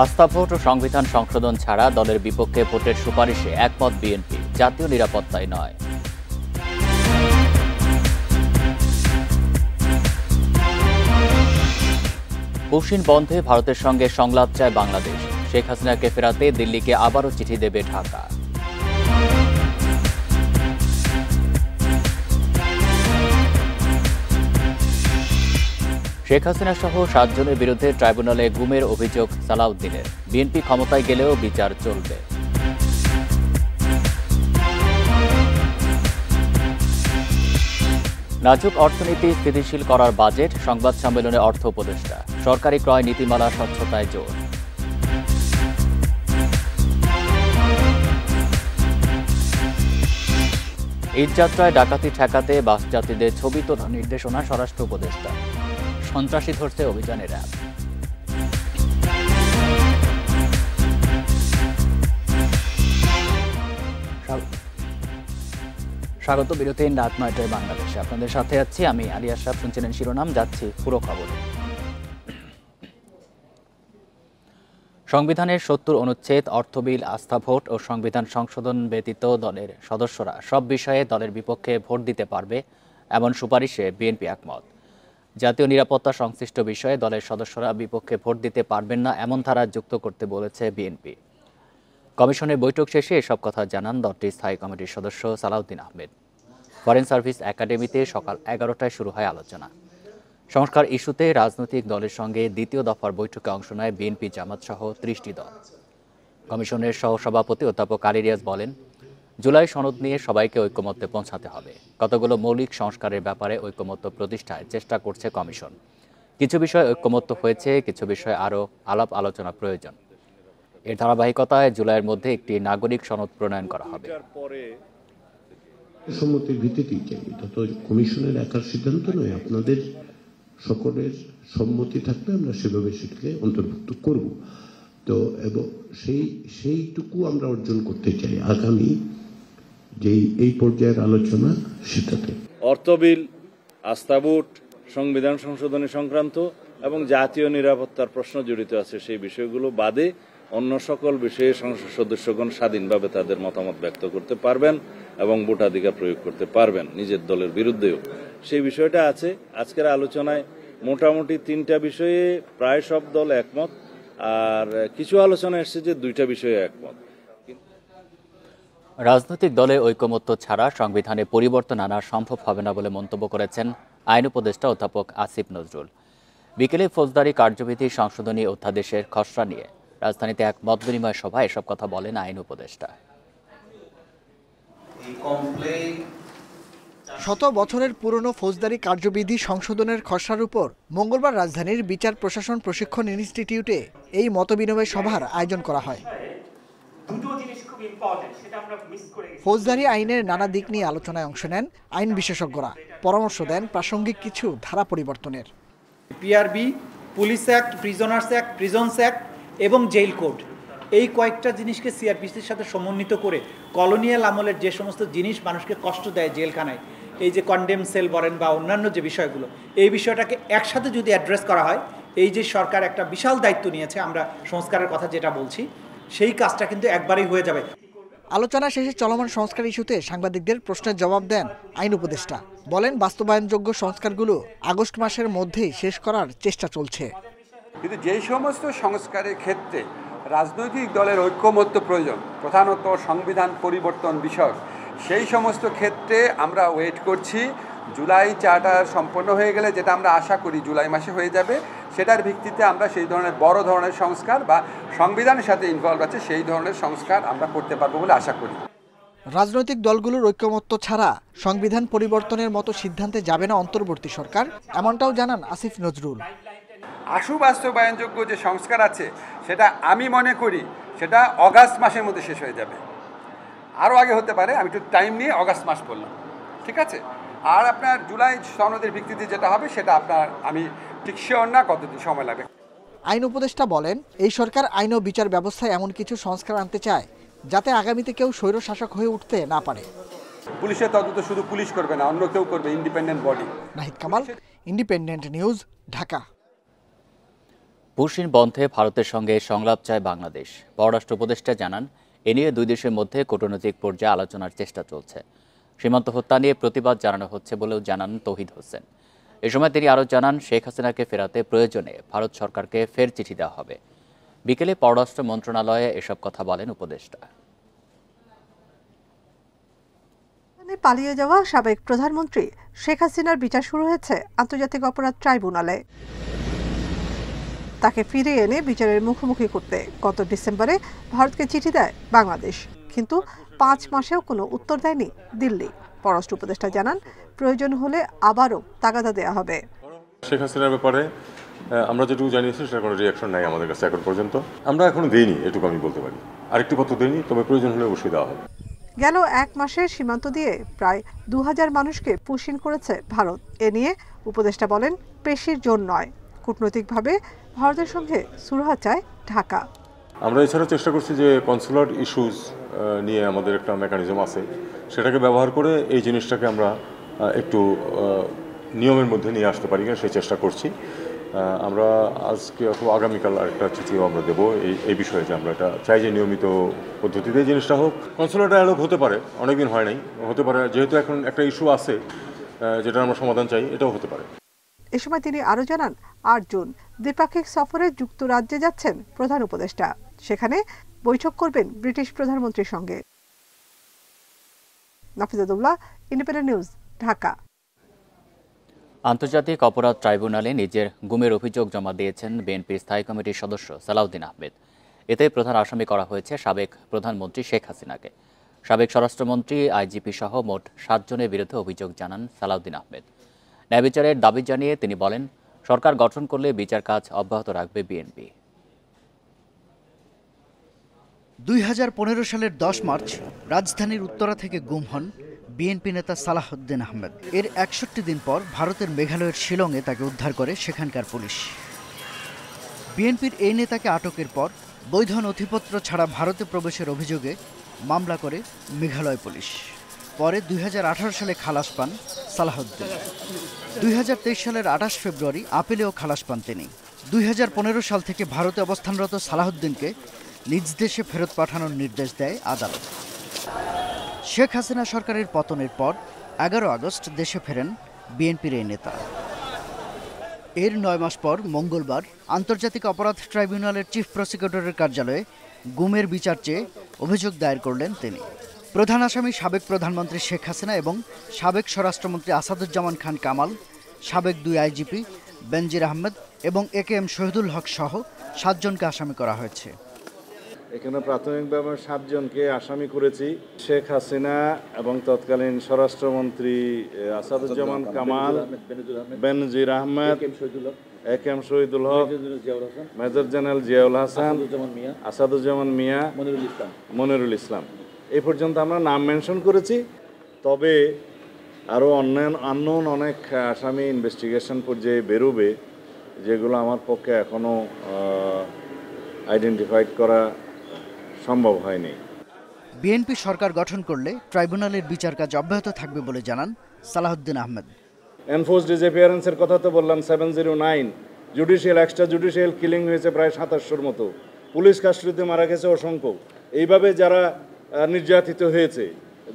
আস্থা vote oh সংবিধান সংশোধন ছাড়া দলের বিপক্ষে ভোটের সুপারিশে একমত বিএনপি, জাতীয় নিরাপত্তায় নয়। পুশিন বন্ধে ভারতের সঙ্গে সংলাপ চায় বাংলাদেশ, শেখ হাসিনাকে ফেরাতে দিল্লিকে আবারও চিঠি দেবে ঢাকা। শেখ হাসিনা সহ 7 জনের বিরুদ্ধে ট্রাইব্যুনালে গুমের অভিযোগ সালাউদ্দিনের, বিএনপি ক্ষমতায় গেলেও বিচার চলবে। নাজুক অর্থনীতি স্থিতিশীল করার বাজেট, সংবাদ সম্মেলনে অর্থ উপদেষ্টা, সরকারি ক্রয় নীতিমালা স্বচ্ছতায় জোর। ঈদযাত্রায় ডাকাতি ঠেকাতে বাস যাত্রীদের ছবি তোলার নির্দেশনা স্বরাষ্ট্র উপদেষ্টা, সন্ত্রাসী ধরতে অভিযানে র্যাব। স্বাগত বিরতির রাত 9টায় বাংলাদেশে, আপনাদের সাথে আছি আমি আলী আশরাফ। শুনছিলেন শিরোনাম, যাচ্ছি পুরো খবরে। সংবিধানের 70 অনুচ্ছেদ, অর্থ বিল, আস্থা ভোট ও সংবিধান সংশোধন ব্যতীত দলের সদস্যরা সব বিষয়ে দলের বিপক্ষে ভোট দিতে পারবে এমন সুপারিশে বিএনপি একমত। জাতীয় নিরাপত্তা সংশ্লিষ্ট বিষয়ে দলের সদস্যরা বিপক্ষে ভোট দিতে পারবেন না এমন ধারা যুক্ত করতে বলেছে বিএনপি। কমিশনের বৈঠক শেষে এসব কথা জানান দলটির স্থায়ী কমিটির সদস্য সালাউদ্দিন আহমেদ। ফরেন সার্ভিস একাডেমিতে সকাল 11টায় শুরু হয় আলোচনা। সংস্কার ইস্যুতে রাজনৈতিক দলের সঙ্গে দ্বিতীয় দফার বৈঠকে অংশ নেয় বিএনপি, জামাত সহ 30টি দল। কমিশনের সহসভাপতি অধ্যাপক আলী রিয়াজ বলেন, জুলাই সনদ নিয়ে সবাইকে ঐকমত্যে পৌঁছাতে হবে। কতগুলো মৌলিক সংস্কারের ব্যাপারে ঐকমত্য প্রতিষ্ঠায় চেষ্টা করছে কমিশন। কিছু বিষয়ে ঐকমত্য হয়েছে, কিছু বিষয়ে আরও আলাপ আলোচনা প্রয়োজন। এর ধারাবাহিকতায় জুলাইয়ের মধ্যে একটি নাগরিক সনদ প্রণয়ন করা হবে। সম্মতির ভিত্তিতেই চাই, এটা তো কমিশনের একার সিদ্ধান্ত নয়, আপনাদের সকলের সম্মতি থাকলে আমরা সেভাবে সেটাকে অন্তর্ভুক্ত করব। তো এবং সেইটুকু আমরা অর্জন করতে চাই আগামী যেই এই পর্যায়ের আলোচনা সেটাতে। অর্থ বিল, আস্থা ভোট, সংবিধান সংশোধনী সংক্রান্ত এবং জাতীয় নিরাপত্তার প্রশ্ন জড়িত আছে, সেই বিষয়গুলো বাদে অন্য সকল বিষয়ে সংসদ সদস্যগণ স্বাধীনভাবে তাদের মতামত ব্যক্ত করতে পারবেন এবং ভোটাধিকার প্রয়োগ করতে পারবেন, নিজের দলের বিরুদ্ধেও। সেই বিষয়টা আছে আজকের আলোচনায়। মোটামুটি 3টা বিষয়ে প্রায় সব দল একমত, আর কিছু আলোচনা এসেছে যে 2টা বিষয়ে একমত। রাজনৈতিক দলে ঐকমত্য ছাড়া সংবিধানে পরিবর্তন আনা সম্ভব হবে না বলে মন্তব্য করেছেন আইন উপদেষ্টা অধ্যাপক আসিফ নজরুল। বিকেলে ফৌজদারি কার্যবিধি সংশোধনী অধ্যাদেশের খসড়া নিয়ে রাজধানীতে এক মত বিনিময় সভায় এসব কথা বলেন আইন উপদেষ্টা। শত বছরের পুরনো ফৌজদারি কার্যবিধি সংশোধনের খসড়ার উপর মঙ্গলবার রাজধানীর বিচার প্রশাসন প্রশিক্ষণ ইনস্টিটিউটে এই মতবিনিময় সভার আয়োজন করা হয়। ফৌজদারি আইনের নানা দিক নিয়ে আলোচনায় অংশ নেন আইন বিশেষজ্ঞরা, পরামর্শ দেন প্রাসঙ্গিক কিছু ধারা পরিবর্তনের। PRB, police act, prisoners act, prisons act এবং জেল কোড, এই কয়েকটা জিনিসকে সিআরপিসির সাথে সমন্বিত করে কলোনিয়াল আমলের যে সমস্ত জিনিস মানুষকে কষ্ট দেয় জেলখানায়, এই যে কন্ডেম সেল বলেন বা অন্যান্য যে বিষয়গুলো, এই বিষয়টাকে একসাথে যদি অ্যাড্রেস করা হয়, এই যে সরকার একটা বিশাল দায়িত্ব নিয়েছে, আমরা সংস্কারের কথা যেটা বলছি, সেই কাজটা কিন্তু একবারেই হয়ে যাবে। আলোচনা শেষে চলমান সংস্কার ইস্যুতে সাংবাদিকদের প্রশ্নের জবাব দেন আইন উপদেষ্টা। বলেন, বাস্তবায়নযোগ্য সংস্কারগুলো আগস্ট মাসের মধ্যেই শেষ করার চেষ্টা চলছে। কিন্তু যেই সমস্ত সংস্কারের ক্ষেত্রে রাজনৈতিক দলের ঐকমত্য প্রয়োজন, প্রধানত সংবিধান পরিবর্তন বিষয়ক, সেই সমস্ত ক্ষেত্রে আমরা ওয়েট করছি। জুলাই চার্টার সম্পন্ন হয়ে গেলে, যেটা আমরা আশা করি জুলাই মাসে হয়ে যাবে, সেটার ভিত্তিতে আমরা সেই ধরনের বড় ধরনের সংস্কার বা সংবিধানের সাথে ইনভলভ আছে সেই ধরনের সংস্কার আমরা করতে পারবো বলে আশা করি। রাজনৈতিক দলগুলোর ঐকমত্য ছাড়া সংবিধান পরিবর্তনের মতো সিদ্ধান্তে যাবে না অন্তর্বর্তী সরকার, এমনটাও জানান আসিফ নজরুল। আশু বাস্তবায়নযোগ্য যে সংস্কার আছে সেটা আমি মনে করি সেটা অগাস্ট মাসের মধ্যে শেষ হয়ে যাবে, আরও আগে হতে পারে, আমি একটু টাইম নিয়ে অগাস্ট মাস বললাম, ঠিক আছে। আর আপনার জুলাই সনদের ভিত্তিতে যেটা হবে সেটা আপনার, আমি ঠিক শিওর না কতদিন সময় লাগবে। আইন উপদেষ্টা বলেন, এই সরকার আইন ও বিচার ব্যবস্থায় এমন কিছু সংস্কার আনতে চায় যাতে আগামীতে কেউ স্বৈরশাসক হয়ে উঠতে না পারে। পুলিশের তদন্ত শুধু পুলিশ করবে না, অন্য কেউ করবে, independent body. Nahid Kamal, independent news, Dhaka. Push in বন্ধে ভারতের সঙ্গে সংলাপ চায় বাংলাদেশ। পররাষ্ট্র উপদেষ্টা জানান, এ নিয়ে দুই দেশের মধ্যে কূটনৈতিক পর্যায়ে আলোচনার চেষ্টা চলছে। সীমান্ত হত্যা নিয়ে প্রতিবাদ জানানো হচ্ছে বলেও জানান তৌহিদ হোসেন। এ সময় তিনি আরও জানান, শেখ হাসিনাকে ফেরাতে প্রয়োজনে ভারত সরকারকে ফের চিঠি দেওয়া হবে। বিকেলে পররাষ্ট্র মন্ত্রণালয়ে এসব কথা বলেন উপদেষ্টা। পালিয়ে যাওয়া সাবেক প্রধানমন্ত্রী শেখ হাসিনার বিচার শুরু হয়েছে আন্তর্জাতিক অপরাধ ট্রাইব্যুনালে। তাকে ফিরিয়ে এনে বিচারের মুখোমুখি করতে গত ডিসেম্বরে ভারতকে চিঠি দেয় বাংলাদেশ, কিন্তু 5 মাসেও কোনো উত্তর দেয়নি দিল্লি। পররাষ্ট্র উপদেষ্টা জানান, প্রয়োজন হলে আবারও তাগাদা দেওয়া হবে। শেখ হাসিনার ব্যাপারে আমরা যেটুকু জানিয়েছি সেটা কোনো রিয়াকশন নাই আমাদের কাছে এখন পর্যন্ত। আমরা এখনো দেইনি, এটুকু আমি বলতে পারি। আরেকটি পত্র দেইনি, তবে প্রয়োজন হলে অবশ্যই দেওয়া হবে। গেল 1 মাসে সীমান্ত দিয়ে প্রায় 2000 মানুষকে পুশিন করেছে ভারত। এ নিয়ে উপদেষ্টা বলেন, পেশির জোর নয়, কূটনৈতিকভাবে ভারতের সঙ্গে সুরাহা চায় ঢাকা। আমরা এছাড়া চেষ্টা করছি যে কনসুলার ইস্যুস নিয়ে আমাদের একটা মেকানিজম আছে, সেটাকে ব্যবহার করে এই জিনিসটাকে আমরা একটু নিয়মের মধ্যে নিয়ে আসতে পারি কিনা সেই চেষ্টা করছি। আমরা আজকে অথবা আগামীকাল আরেকটা চিঠিও আমরা দেবো এই বিষয়ে, যে আমরা এটা চাই যে নিয়মিত পদ্ধতিতে এই জিনিসটা হোক। কনসুলার ডায়ালগ হতে পারে, অনেকদিন হয় নাই, হতে পারে। যেহেতু এখন একটা ইস্যু আছে যেটা আমরা সমাধান চাই, এটাও হতে পারে। এ সময় তিনি আরও জানান, 8 জুন দ্বিপাক্ষিক সফরে যুক্তরাজ্যে যাচ্ছেন প্রধান উপদেষ্টা। সেখানে বৈঠক করবেন ব্রিটিশ প্রধানমন্ত্রীর সঙ্গে। নাফিজাতুল্লাহ, ইন্ডিপেন্ডেন্ট নিউজ, ঢাকা। আন্তর্জাতিক অপরাধ ট্রাইব্যুনালে নিজের গুমের অভিযোগ জমা দিয়েছেন বিএনপির স্থায়ী কমিটির সদস্য সালাউদ্দিন আহমেদ। এতে প্রধান আসামি করা হয়েছে সাবেক প্রধানমন্ত্রী শেখ হাসিনাকে। সাবেক স্বরাষ্ট্রমন্ত্রী, আইজিপি সহ মোট 7 জনের বিরুদ্ধে অভিযোগ জানান সালাউদ্দিন আহমেদ। ন্যায় বিচারের দাবি জানিয়ে তিনি বলেন, সরকার গঠন করলে বিচার কাজ অব্যাহত রাখবে বিএনপি। 2015 সালের 10 মার্চ রাজধানীর উত্তরা থেকে গুম হন বিএনপি নেতা সালাহউদ্দিন আহমেদ। এর 61 দিন পর ভারতের মেঘালয়ের শিলংয়ে তাকে উদ্ধার করে সেখানকার পুলিশ। বিএনপির এই নেতাকে আটকের পর বৈধ নথিপত্র ছাড়া ভারতে প্রবেশের অভিযোগে মামলা করে মেঘালয় পুলিশ। পরে 2018 সালে খালাস পান সালাহউদ্দিন। 2023 সালের 28 ফেব্রুয়ারি আপিলেও খালাস পান তিনি। 2015 সাল থেকে ভারতে অবস্থানরত সালাহউদ্দিনকে নিজ দেশে ফেরত পাঠানোর নির্দেশ দেয় আদালত। শেখ হাসিনা সরকারের পতনের পর 11 আগস্ট দেশে ফেরেন বিএনপির এই নেতা। এর 9 মাস পর মঙ্গলবার আন্তর্জাতিক অপরাধ ট্রাইব্যুনালের চিফ প্রসিকিউটরের কার্যালয়ে গুমের বিচার চেয়ে অভিযোগ দায়ের করলেন তিনি। প্রধান আসামি সাবেক প্রধানমন্ত্রী শেখ হাসিনা এবং সাবেক স্বরাষ্ট্রমন্ত্রী আসাদুজ্জামান খান কামাল, সাবেক 2 আইজিপি বেনজির আহমেদ এবং একেএম শহীদুল হক সহ 7 জনকে আসামি করা হয়েছে। এখানে প্রাথমিকভাবে 7 জনকে আসামি করেছি। শেখ হাসিনা এবং তৎকালীন স্বরাষ্ট্রমন্ত্রী আসাদুজ্জামান কামাল, বেনজির আহমেদ, একেএম শহীদুল হক, মেজর জেনারেল জিয়াউল হাসান, আসাদুজ্জামান মিয়া, মনিরুল ইসলাম। এই পর্যন্ত আমরা নাম মেনশন করেছি। তবে আরও অন্যান্য অনেক আসামি ইনভেস্টিগেশন পর্যায়ে বেরোবে, যেগুলো আমার পক্ষে এখনও আইডেন্টিফাইড করা সম্ভব হয়নি। বিএনপি সরকার গঠন করলে ট্রাইব্যুনালের বিচার কাজ অব্যাহত থাকবে বলে জানান সালাহউদ্দিন আহমেদ। এনফোর্স ডিসঅ্যাপিয়ারেন্সের কথা তো বললাম 709। জুডিশিয়াল এক্সট্রা জুডিশিয়াল কিলিং হয়েছে প্রায় 2700-র মতো। পুলিশ কাস্টডিতে মারা গেছে অসংখ্য। এইভাবে যারা নির্যাতিত হয়েছে,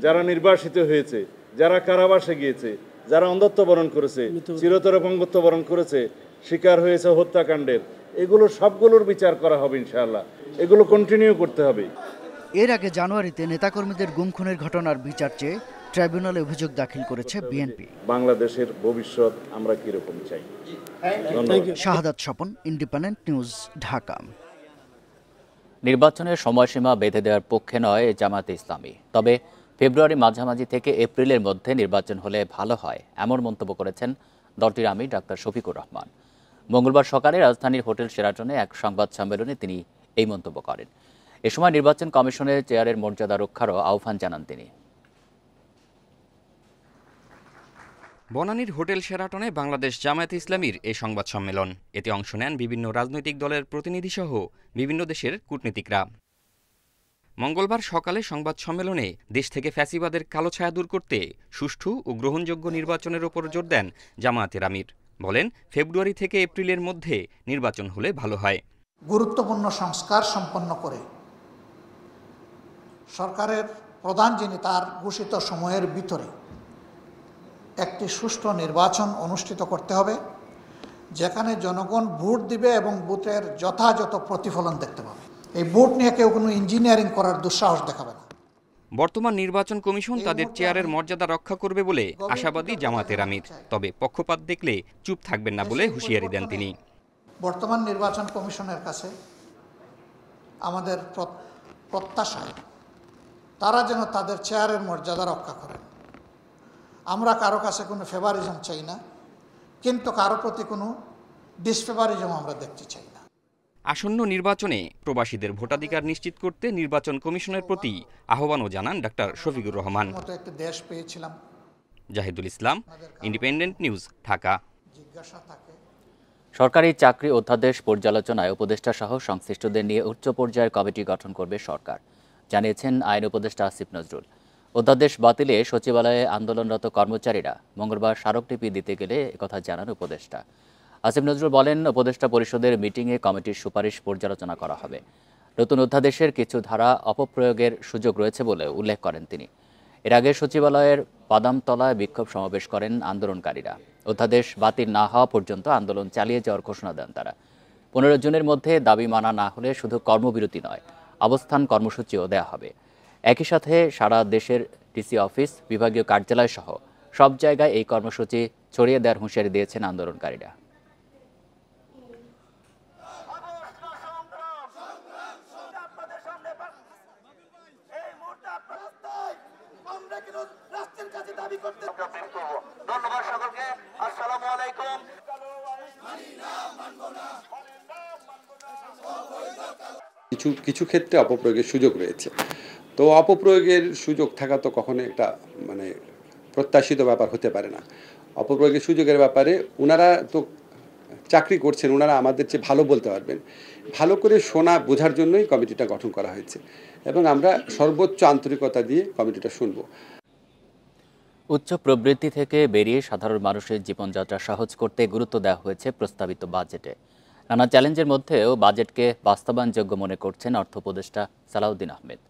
যারা নির্বাসিত হয়েছে, যারা কারাবাসে গিয়েছে, যারা অন্ধত্ব বরণ করেছে, চিরতরে অপঙ্গত্ব বরণ করেছে, শিকার হয়েছে হত্যাকাণ্ডের, এগুলো সবগুলোর বিচার করা হবে ইনশাআল্লাহ। এগুলো কন্টিনিউ করতে হবে। এর আগে জানুয়ারিতে নেতাকর্মীদের গুম খুনের ঘটনার বিচার চেয়ে ট্রাইব্যুনালে অভিযোগ দাখিল করেছে বিএনপি। বাংলাদেশের ভবিষ্যৎ আমরা কিরকম চাই। শাহাদাত স্বপন, ইন্ডিপেন্ডেন্ট নিউজ, ঢাকা। নির্বাচনের সময়সীমা বেঁধে দেওয়ার পক্ষে নয় জামায়াতে ইসলামী, তবে ফেব্রুয়ারি মাঝামাঝি থেকে এপ্রিলের মধ্যে নির্বাচন হলে ভালো হয়, এমন মন্তব্য করেছেন দলটির আমির ডাক্তার শফিকুর রহমান। মঙ্গলবার সকালে রাজধানীর হোটেল শেরাটনে এক সংবাদ সম্মেলনে তিনি এই মন্তব্য করেন। এ সময় নির্বাচন কমিশনের চেয়ারের মর্যাদা রক্ষারও আহ্বান জানান তিনি। বনানীর হোটেল শেরাটনে বাংলাদেশ জামায়াতে ইসলামীর এই সংবাদ সম্মেলন। এতে অংশ নেন বিভিন্ন রাজনৈতিক দলের প্রতিনিধিসহ বিভিন্ন দেশের কূটনীতিকরা। মঙ্গলবার সকালে সংবাদ সম্মেলনে দেশ থেকে ফ্যাসিবাদের কালো ছায়া দূর করতে সুষ্ঠু ও গ্রহণযোগ্য নির্বাচনের ওপর জোর দেন জামায়াতের আমির। বলেন ফেব্রুয়ারি থেকে এপ্রিলের মধ্যে নির্বাচন হলে ভালো হয়। গুরুত্বপূর্ণ সংস্কার সম্পন্ন করে সরকারের প্রধান যিনি তার ঘোষিত সময়ের ভিতরে একটি সুষ্ঠু নির্বাচন অনুষ্ঠিত করতে হবে, যেখানে জনগণ ভোট দিবে এবং ভোটের যথাযথ প্রতিফলন দেখতে পাবে। এই ভোট নিয়ে কেউ কোনো ইঞ্জিনিয়ারিং করার দুঃসাহস দেখাবে না। বর্তমান নির্বাচন কমিশন তাদের চেয়ারের মর্যাদা রক্ষা করবে বলে আশাবাদী জামায়াতের আমির। তবে পক্ষপাত দেখলে চুপ থাকবেন না বলে হুঁশিয়ারি দেন তিনি। বর্তমান নির্বাচন কমিশনের কাছে আমাদের প্রত্যাশা তারা যেন তাদের চেয়ারের মর্যাদা রক্ষা করেন। আমরা কারো কাছে কোনো ফেভারিজম চাই না, কিন্তু কারো প্রতি কোনো ডিসফেভারিজম আমরা দেখতে চাই না। আসন্ন নির্বাচনে প্রবাসীদের ভোটাধিকার নিশ্চিত করতে নির্বাচন কমিশনের প্রতি আহ্বানও জানান ডাক্তার শফিকুর রহমান। একটা দেশ পেয়েছিলাম। জাহিদুল ইসলাম, ইন্ডিপেন্ডেন্ট নিউজ, ঢাকা। সরকারি চাকরি অধ্যাদেশ পর্যালোচনায় উপদেষ্টা সহ সংশ্লিষ্টদের নিয়ে উচ্চ পর্যায়ের কমিটি গঠন করবে সরকার, জানিয়েছেন আইন উপদেষ্টা আসিফ নজরুল। অধ্যাদেশ বাতিলে সচিবালয়ে আন্দোলনরত কর্মচারীরা মঙ্গলবার স্মারকলিপি দিতে গেলে একথা জানান উপদেষ্টা। আসিফ নজরুল বলেন, উপদেষ্টা পরিষদের মিটিংয়ে কমিটির সুপারিশ পর্যালোচনা করা হবে। নতুন অধ্যাদেশের কিছু ধারা অপপ্রয়োগের সুযোগ রয়েছে বলে উল্লেখ করেন তিনি। এর আগে সচিবালয়ের বাদামতলায় বিক্ষোভ সমাবেশ করেন আন্দোলনকারীরা। অধ্যাদেশ বাতিল না হওয়া পর্যন্ত আন্দোলন চালিয়ে যাওয়ার ঘোষণা দেন তারা। 15 জনের মধ্যে দাবি মানা না হলে শুধু কর্মবিরতি নয়, অবস্থান কর্মসূচিও দেওয়া হবে। একই সাথে সারা দেশের ডিসি অফিস, বিভাগীয় কার্যালয় সহ সব জায়গায় এই কর্মসূচি ছড়িয়ে দেওয়ার হুঁশিয়ারি দিয়েছেন আন্দোলনকারীরা। ধন্যবাদ সকলকে। আসসালামু আলাইকুম। কিছু ক্ষেত্রে অপপ্রয়োগের সুযোগ রয়েছে। তো অপপ্রয়োগের সুযোগ থাকা তো কখনো একটা প্রত্যাশিত ব্যাপার হতে পারে না। অপপ্রয়োগের সুযোগের ব্যাপারে ওনারা তো চাকরি করছেন, ওনারা আমাদের চেয়ে ভালো বলতে পারবেন। ভালো করে শোনা বোঝার জন্যই কমিটিটা গঠন করা হয়েছে এবং আমরা সর্বোচ্চ আন্তরিকতা দিয়ে কমিটিটা শুনব। উচ্চ প্রবৃদ্ধি থেকে বেরিয়ে সাধারণ মানুষের জীবনযাত্রা সহজ করতে গুরুত্ব দেওয়া হয়েছে প্রস্তাবিত বাজেটে। নানা চ্যালেঞ্জের মধ্যেও বাজেটকে বাস্তবায়নযোগ্য মনে করছেন অর্থ উপদেষ্টা সালাউদ্দিন আহমেদ।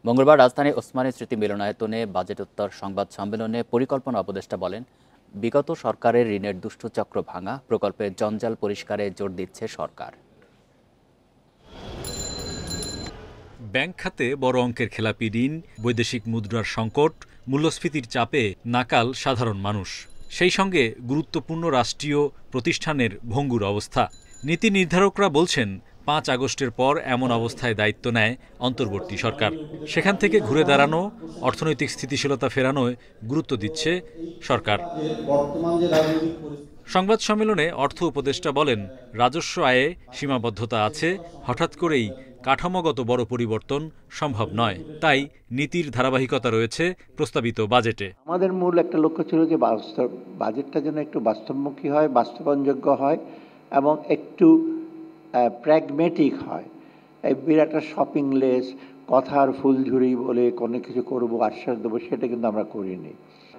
মঙ্গলবার রাজধানী ওসমানী স্মৃতি মিলনায়তনে বাজেটোত্তর সংবাদ সম্মেলনে পরিকল্পনা উপদেষ্টা বলেন, বিগত সরকারের ঋণের দুষ্টচক্র ভাঙা, প্রকল্পের জঞ্জাল পরিষ্কারে জোর দিচ্ছে সরকার। ব্যাংক খাতে বড় অঙ্কের খেলাপি ঋণ, বৈদেশিক মুদ্রার সংকট, মূল্যস্ফীতির চাপে নাকাল সাধারণ মানুষ, সেই সঙ্গে গুরুত্বপূর্ণ রাষ্ট্রীয় প্রতিষ্ঠানের ভঙ্গুর অবস্থা। নীতি নির্ধারকরা বলছেন 5 আগস্টের পর এমন অবস্থায় দায়িত্ব নেয় অন্তর্বর্তী সরকার। সেখান থেকে ঘুরে দাঁড়ানো, অর্থনৈতিক স্থিতিশীলতা ফেরানোয় গুরুত্ব দিচ্ছে সরকার। সংবাদ সম্মেলনে অর্থ উপদেষ্টা বলেন, রাজস্ব আয়ে সীমাবদ্ধতা আছে, হঠাৎ করেই কাঠামোগত বড় পরিবর্তন সম্ভব নয়। তাই নীতির ধারাবাহিকতা রয়েছে প্রস্তাবিত বাজেটে। আমাদের মূল একটা লক্ষ্য ছিল যে বাজেটটা যেন একটু বাস্তবমুখী হয়, বাস্তবায়নযোগ্য হয় এবং একটু প্র্যাগমেটিক হয়। এই বিরাট শপিং লিস্ট, কথার ফুলঝুরি বলে কোনো কিছু করব, আশ্বাস দেবো, সেটা কিন্তু আমরা করিনি।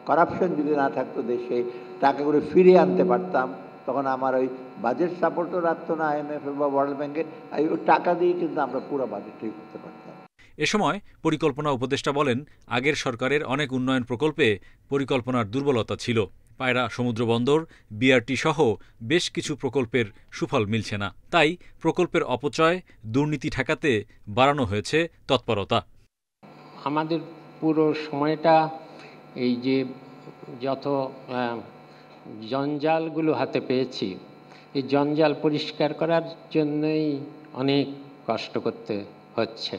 করাপশন যদি না থাকতো দেশে, টাকাগুলো ফিরিয়ে আনতে পারতাম, তখন আমার ওই বাজেট সাপোর্টও রাখতো না IMF বা ওয়ার্ল্ড ব্যাংকের, ওই টাকা দিয়ে কিন্তু আমরা পুরো বাজেটটাই করতে পারতাম। এ সময় পরিকল্পনা উপদেষ্টা বলেন, আগের সরকারের অনেক উন্নয়ন প্রকল্পে পরিকল্পনার দুর্বলতা ছিল। পায়রা সমুদ্র বন্দর, BRT সহ বেশ কিছু প্রকল্পের সুফল মিলছে না। তাই প্রকল্পের অপচয়, দুর্নীতি ঠেকাতে বাড়ানো হয়েছে তৎপরতা। আমাদের পুরো সময়টা এই যে যত জঞ্জালগুলো হাতে পেয়েছি, এই জঞ্জাল পরিষ্কার করার জন্যই অনেক কষ্ট করতে হচ্ছে।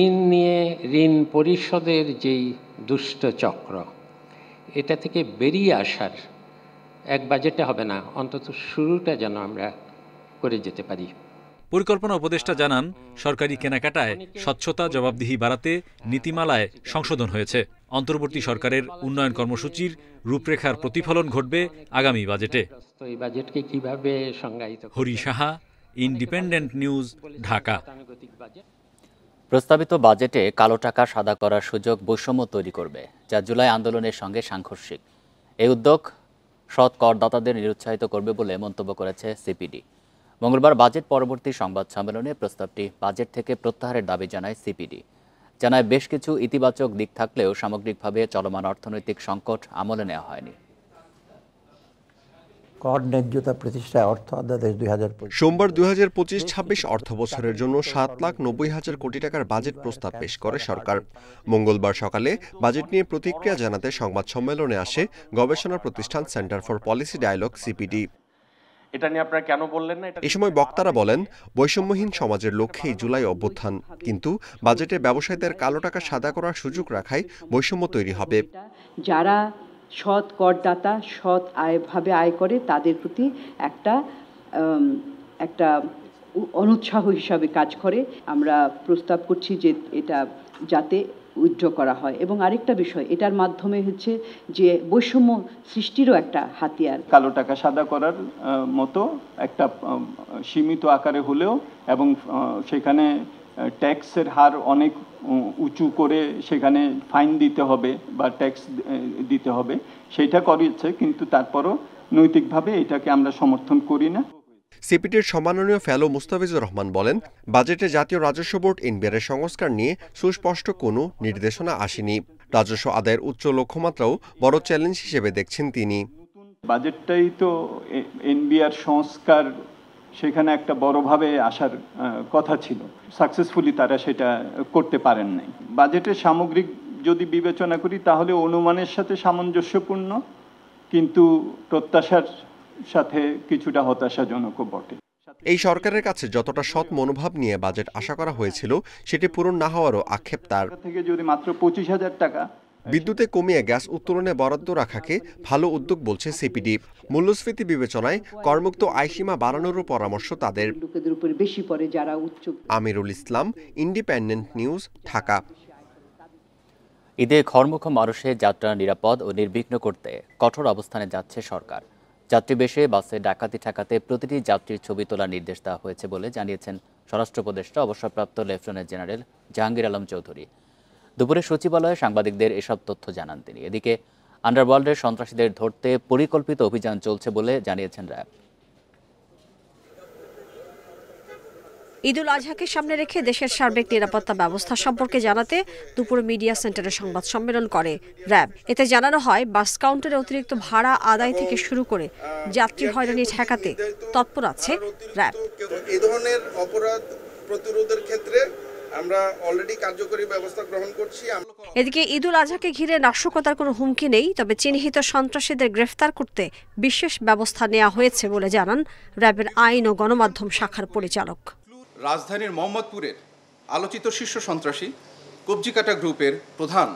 ঋণ নিয়ে ঋণ পরিশোধের যেই দুষ্ট চক্র, এটা থেকে বেরিয়ে আসার এক বাজেটে হবে না, অন্তত শুরুটা যেন আমরা করে যেতে পারি। পরিকল্পনা উপদেষ্টা জানান, সরকারি কেনাকাটায় স্বচ্ছতা, জবাবদিহি বাড়াতে নীতিমালায় সংশোধন হয়েছে। অন্তর্বর্তী সরকারের উন্নয়ন কর্মসূচির রূপরেখার প্রতিফলন ঘটবে আগামী বাজেটে। এই বাজেটকে কিভাবে সংজ্ঞায়িত? Hari Saha, independent news, Dhaka. প্রস্তাবিত বাজেটে কালো টাকা সাদা করার সুযোগ বৈষম্য তৈরি করবে, যা জুলাই আন্দোলনের সঙ্গে সাংঘর্ষিক। এই উদ্যোগ সৎ করদাতাদের নিরুৎসাহিত করবে বলে মন্তব্য করেছে সিপিডি। মঙ্গলবার বাজেট পরবর্তী সংবাদ সম্মেলনে প্রস্তাবটি বাজেট থেকে প্রত্যাহারের দাবি জানায় সিপিডি। জানায় বেশ কিছু ইতিবাচক দিক থাকলেও সামগ্রিকভাবে চলমান অর্থনৈতিক সংকট আমলে নেওয়া হয়নি। কর ন্যায্যতা প্রতিষ্ঠায় অর্থ অধ্যাদেশ 2025 সোমবার 2025-26 অর্থবছরের জন্য 7,90,000 কোটি টাকার বাজেট প্রস্তাব পেশ করে সরকার। মঙ্গলবার সকালে বাজেট নিয়ে প্রতিক্রিয়া জানাতে সংবাদ সম্মেলনে আসে গবেষণা প্রতিষ্ঠান centre for policy dialogue CPD. এটা নিয়ে আপনারা কেন বললেন না? এই সময় বক্তারা বলেন, বৈষম্যহীন সমাজের লক্ষ্যেই জুলাই অভ্যুত্থান, কিন্তু বাজেটে ব্যবসায়ীদের কালো টাকা সাদা করার সুযোগ রাখায় বৈষম্য তৈরি হবে। যারা সৎ করদাতা, সৎ আয়ভাবে আয় করে, তাদের প্রতি একটা অনুৎসাহ হিসাবে কাজ করে। আমরা প্রস্তাব করছি যে এটা যাতে উইথড্র করা হয়। এবং আরেকটা বিষয়, এটার মাধ্যমে হচ্ছে যে বৈষম্য সৃষ্টিরও একটা হাতিয়ার। কালো টাকা সাদা করার মতো একটা সীমিত আকারে হলেও, এবং সেখানে ট্যাক্সের হার অনেক উঁচু করে সেখানে ফাইন দিতে হবে বা ট্যাক্স দিতে হবে, সেটা করেছে, কিন্তু তারপরও নৈতিকভাবে এটাকে আমরা সমর্থন করি না। সিপিডির সম্মাননীয় ফেলো মুস্তাফিজুর রহমান বলেন, বাজেটে জাতীয় রাজস্ব বোর্ড এনবিআর সংস্কার নিয়ে সুস্পষ্ট কোনো নির্দেশনা আসেনি। রাজস্ব আদায়ের উচ্চ লক্ষ্যমাত্রাও বড় চ্যালেঞ্জ হিসেবে দেখছেন তিনি। বাজেটটাই তো এনবিআর সংস্কার, সেখানে একটা বড়ভাবে আসার কথা ছিল, সাকসেসফুলি তারা সেটা করতে পারেন নাই। বাজেটের সামগ্রিক যদি বিবেচনা করি তাহলে অনুমানের সাথে সামঞ্জস্যপূর্ণ, কিন্তু প্রত্যাশার সাথে কিছুটা হতাশাজনকও বটে। এই সরকারের কাছে যতটা সৎ মনোভাব নিয়ে বাজেট আশা করা হয়েছিল সেটি পূরণ না হওয়ারও আক্ষেপ তার। থেকে যদি মাত্র 25,000 টাকা বিদ্যুতে কমিয়ে গ্যাস উত্তোলনে বরাদ্দ রাখাকে ভালো উদ্যোগ বলছে সিপিডি। মূল্যস্ফীতি বিবেচনায় করমুক্ত আয়সীমা বাড়ানোরও পরামর্শ তাদের। লোকেদের উপরে বেশি পড়ে যারা উচ্চ। Amirul Islam, independent news, Dhaka. ঈদে ঘরমুখ মানুষের যাত্রা নিরাপদ ও নির্বিঘ্ন করতে কঠোর অবস্থানে যাচ্ছে সরকার। যাত্রী বেশে বাসে ডাকাতি ঠেকাতে প্রতিটি যাত্রীর ছবি তোলার নির্দেশ দেওয়া হয়েছে বলে জানিয়েছেন স্বরাষ্ট্র উপদেষ্টা অবসরপ্রাপ্ত লেফটেন্যান্ট জেনারেল জাহাঙ্গীর আলম চৌধুরী। দুপুরে সচিবালয়ে সাংবাদিকদের এসব তথ্য জানান তিনি। এদিকে আন্ডারওয়ার্ল্ডের সন্ত্রাসীদের ধরতে পরিকল্পিত অভিযান চলছে বলে জানিয়েছেন র্যাব। ঈদুল আজহাকে সামনে রেখে দেশের সার্বিক নিরাপত্তা ব্যবস্থা সম্পর্কে জানাতে দুপুরে মিডিয়া সেন্টারে সংবাদ সম্মেলন করে র্যাব। এতে জানানো হয়, বাস কাউন্টারে অতিরিক্ত ভাড়া আদায় থেকে শুরু করে যাত্রী হয়রানি ঠেকাতে তৎপর আছে র্যাব। এই ধরনের অপরাধ প্রতিরোধের ক্ষেত্রে আমরা অলরেডি কার্যকরী ব্যবস্থা গ্রহণ করছি। এদিকে ঈদুল আজহাকে ঘিরে নাশকতার কোনো হুমকি নেই, তবে চিহ্নিত সন্ত্রাসীদের গ্রেফতার করতে বিশেষ ব্যবস্থা নেওয়া হয়েছে বলে জানান র্যাবের আইন ও গণমাধ্যম শাখার পরিচালক। রাজধানীর মোহাম্মদপুরের আলোচিত শীর্ষ সন্ত্রাসী কবজিকাটা গ্রুপের প্রধান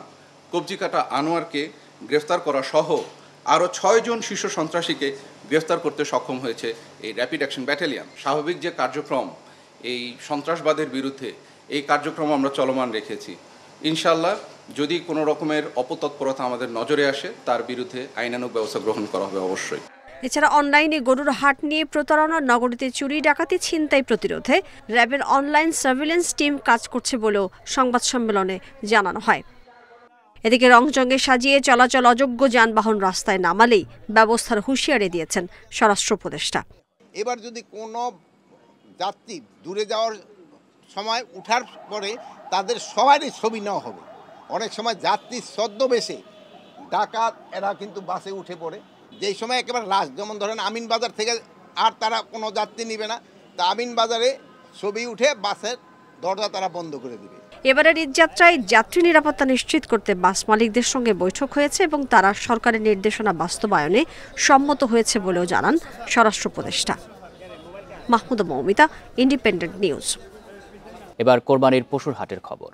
কবজিকাটা আনোয়ারকে গ্রেফতার করা সহ আরও 6 জন শীর্ষ সন্ত্রাসীকে গ্রেফতার করতে সক্ষম হয়েছে এই র্যাপিড অ্যাকশন ব্যাটালিয়ন। স্বাভাবিক যে কার্যক্রম এই সন্ত্রাসবাদের বিরুদ্ধে, এই কার্যক্রম আমরা চলমান রেখেছি। ইনশাআল্লাহ যদি কোনো রকমের অপতৎপরতা আমাদের নজরে আসে, তার বিরুদ্ধে আইনানুগ ব্যবস্থা গ্রহণ করা হবে অবশ্যই। এছাড়া অনলাইনে গরুর হাট নিয়ে প্রতারণা, নগরীতে চুরি ডাকাতি ছিনতাই প্রতিরোধে র্যাবের অনলাইন সার্ভিলেন্স টিম কাজ করছে বলেও সংবাদ সম্মেলনে জানানো হয়। এদিকে রংচঙে সাজিয়ে চলাচল অযোগ্য যানবাহন রাস্তায় নামালেই ব্যবস্থার হুঁশিয়ারি দিয়েছেন স্বরাষ্ট্র উপদেষ্টা। এবার যদি কোনো যাত্রী দূরে যাওয়ার সময় উঠার পরে তাদের সবারই ছবি নেওয়া হবে। অনেক সময় যাত্রী ছদ্মবেশে ডাকাত এরা কিন্তু বাসে উঠে পড়ে, যেই সময় একেবারে লাশ, যেমন ধরেন আমিনবাজার থেকে আর তারা কোনো যাত্রী নিবে না, তা আমিনবাজারে ছবি উঠে বাসের দরজা তারা বন্ধ করে দিবে। এবারের ঈদযাত্রায় যাত্রী নিরাপত্তা নিশ্চিত করতে বাস মালিকদের সঙ্গে বৈঠক হয়েছে এবং তারা সরকারের নির্দেশনা বাস্তবায়নে সম্মত হয়েছে বলেও জানান স্বরাষ্ট্র উপদেষ্টা। Mahmuda Moumita, independent news. এবার কোরবানির পশুর হাটের খবর।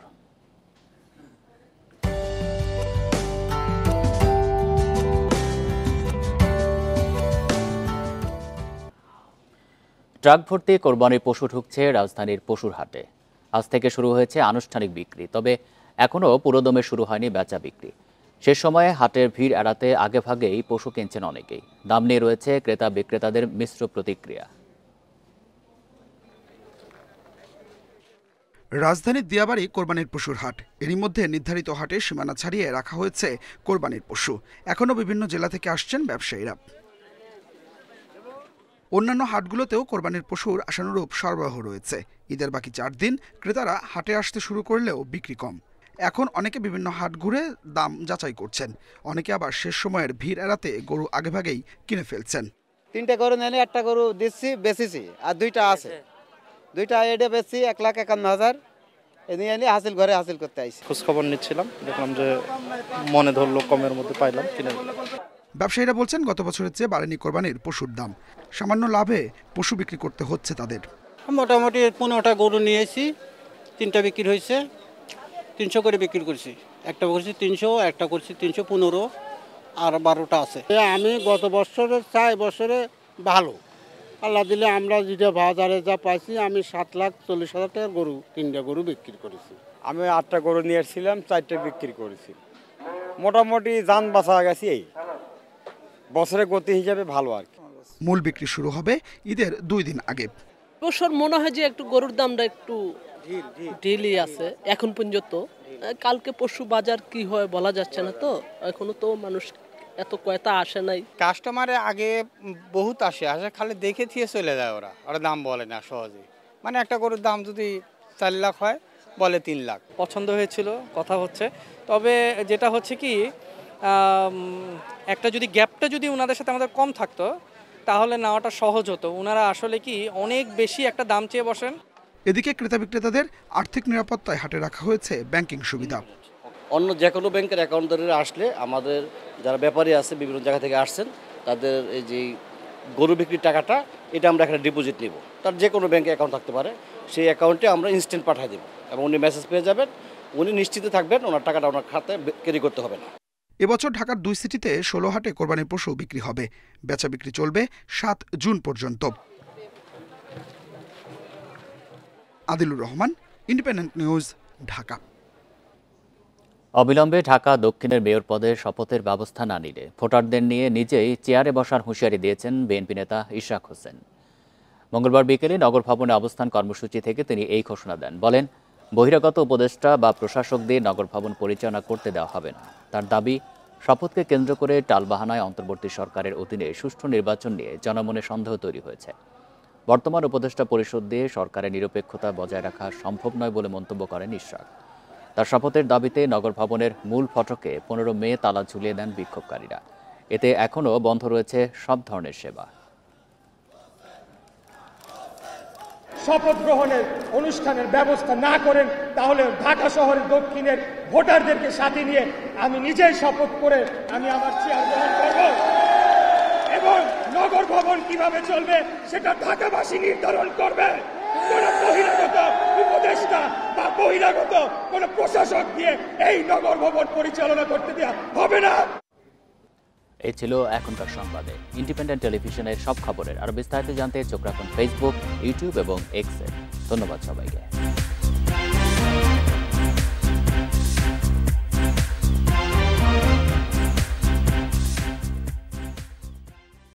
ট্রাক ভর্তি কোরবানির পশু ঢুকছে রাজধানীর পশুর হাটে। আজ থেকে শুরু হয়েছে আনুষ্ঠানিক বিক্রি, তবে এখনও পুরোদমে শুরু হয়নি বেচা বিক্রি। সে সময়ে হাটের ভিড় এড়াতে আগেভাগেই পশু কিনছেন অনেকেই। দাম নিয়ে রয়েছে ক্রেতা বিক্রেতাদের মিশ্র প্রতিক্রিয়া। রাজধানীর দিয়াবাড়ি কোরবানির পশুর হাট। এরই মধ্যে নির্ধারিত হাটে সীমানা ছাড়িয়ে রাখা হয়েছে কোরবানির পশু। এখনও বিভিন্ন জেলা থেকে আসছেন ব্যবসায়ীরা। অন্যান্য হাটগুলোতেও কোরবানির পশুর আশানুরূপ সরবরাহ রয়েছে। ঈদের বাকি 4 দিন ক্রেতারা হাটে আসতে শুরু করলেও বিক্রি কম। এখন অনেকে বিভিন্ন হাট ঘুরে দাম যাচাই করছেন, অনেকে আবার শেষ সময়ের ভিড় এড়াতে গরু আগেভাগেই কিনে ফেলছেন। 3টা গরু নেনে, একটা গরু দিচ্ছি বেচেছি, আর 2টা আছে, 2টা এটা বেচছি 1,51,000 নিয়ে এনে হাসিল ঘরে হাসিল করতে আইছি। খোঁজ খবর নিচ্ছিলাম, দেখলাম যে মনে ধরলো, কমের মধ্যে পাইলাম, কিনে নিলাম। ব্যবসায়ীরা বলছেন গত বছরের চেয়ে বাড়েনি কোরবানির পশুর দাম, সামান্য লাভে পশু বিক্রি করতে হচ্ছে তাদের। মোটামুটি 15টা গরু নিয়েছি, 3টা বিক্রি হয়েছে, 300 করে বিক্রি করছি। একটা করছি 300, একটা করছি 315, আর 12টা আছে। আমি গত বছরের চাই বছরে ভালো, আল্লাহ দিলে আমরা যেটা বাজারে যা পাইছি, আমি 7,40,000 টাকার গরু 3টা গরু বিক্রি করেছি। আমি 8টা গরু নিয়ে এসেছিলাম, 4টা বিক্রি করেছি। মোটামুটি যান বাঁচা গেছি, এই বছরের গতি হিসাবে ভালো আর কি। মূল বিক্রি শুরু হবে ঈদের 2 দিন আগে। বছর মনে হয় যে একটু গরুর দামটা একটু ঢিলই আছে এখন পর্যন্ত। কালকে পশু বাজার কি হয় বলা যাচ্ছে না, তো এখনো তো মানুষ এত কয়টা আসে নাই। কাস্টমারে আগে বহুত আসে খালি দেখে থিয়ে চলে যায়, ওরা দাম বলে না সহজে। মানে একটা গরুর দাম যদি 4 লাখ হয়, বলে 3 লাখ। পছন্দ হয়েছিল, কথা হচ্ছে। তবে যেটা হচ্ছে কি, একটা যদি গ্যাপটা যদি ওনাদের সাথে আমাদের কম থাকতো, তাহলে নেওয়াটা সহজ হতো। ওনারা আসলে কি অনেক বেশি একটা দাম চেয়ে বসেন। এদিকে ক্রেতা বিক্রেতাদের আর্থিক নিরাপত্তায় হাটে রাখা হয়েছে ব্যাংকিং সুবিধা। অন্য যে কোনো ব্যাংকের অ্যাকাউন্টদারেরা আসলে আমাদের যারা ব্যাপারী আছে বিভিন্ন জায়গা থেকে আসছেন, তাদের এই যে গরু বিক্রির টাকাটা, এটা আমরা এখানে ডিপোজিট নিব। তার যে কোনো ব্যাংকে অ্যাকাউন্ট থাকতে পারে, সেই অ্যাকাউন্টে আমরা ইনস্ট্যান্ট পাঠিয়ে দেব এবং উনি মেসেজ পেয়ে যাবেন, উনি নিশ্চিত থাকবেন ওনার টাকাটা ওনার খাতায় ক্যারি করতে হবে না। এবছর ঢাকার 2 সিটিতে 16 হাটে কোরবানির পশু বিক্রি হবে। বেচা বিক্রি চলবে 7 জুন পর্যন্ত। Adilur Rahman, independent news, Dhaka. অবিলম্বে ঢাকা দক্ষিণের মেয়র পদে শপথের ব্যবস্থা না নিলে ভোটারদের নিয়ে নিজেই চেয়ারে বসার হুঁশিয়ারি দিয়েছেন বিএনপি নেতা ইশরাক হোসেন। মঙ্গলবার বিকেলে নগর ভবনে অবস্থান কর্মসূচি থেকে তিনি এই ঘোষণা দেন। বলেন, বহিরাগত উপদেষ্টা বা প্রশাসকদের নগর ভবন পরিচালনা করতে দেওয়া হবে না। তার দাবি, শপথকে কেন্দ্র করে টালবাহানায় অন্তর্বর্তী সরকারের অধীনে সুষ্ঠু নির্বাচন নিয়ে জনমনে সন্দেহ তৈরি হয়েছে। বর্তমান উপদেষ্টা পরিষদ দিয়ে সরকারের নিরপেক্ষতা বজায় রাখা সম্ভব নয় বলে মন্তব্য করেন ইশরাক। তার শপথের দাবিতে নগর ভবনের মূল ফটকে 15 মে তালা ঝুলিয়ে দেন বিক্ষোভকারীরা। এতে এখনও বন্ধ রয়েছে সব ধরনের সেবা। শপথ গ্রহণের অনুষ্ঠানের ব্যবস্থা না করেন, তাহলে ঢাকা শহরের দক্ষিণের ভোটারদেরকে সাথে নিয়ে আমি নিজেই শপথ করে আমি আমার চেয়ার গ্রহণ করব এবং নগর ভবন কিভাবে চলবে সেটা ঢাকাবাসী নির্ধারণ করবে। কোন বহিরাগত উপদেষ্টা বা বহিরাগত কোন প্রশাসক দিয়ে এই নগর ভবন পরিচালনা করতে দেওয়া হবে না। এই ছিল এখনকার সংবাদে। ইন্ডিপেন্ডেন্ট টেলিভিশনের সব খবরের আরো বিস্তারিত জানতে চোখ রাখুন ফেসবুক, ইউটিউব এবং এক্সে। ধন্যবাদ সবাইকে।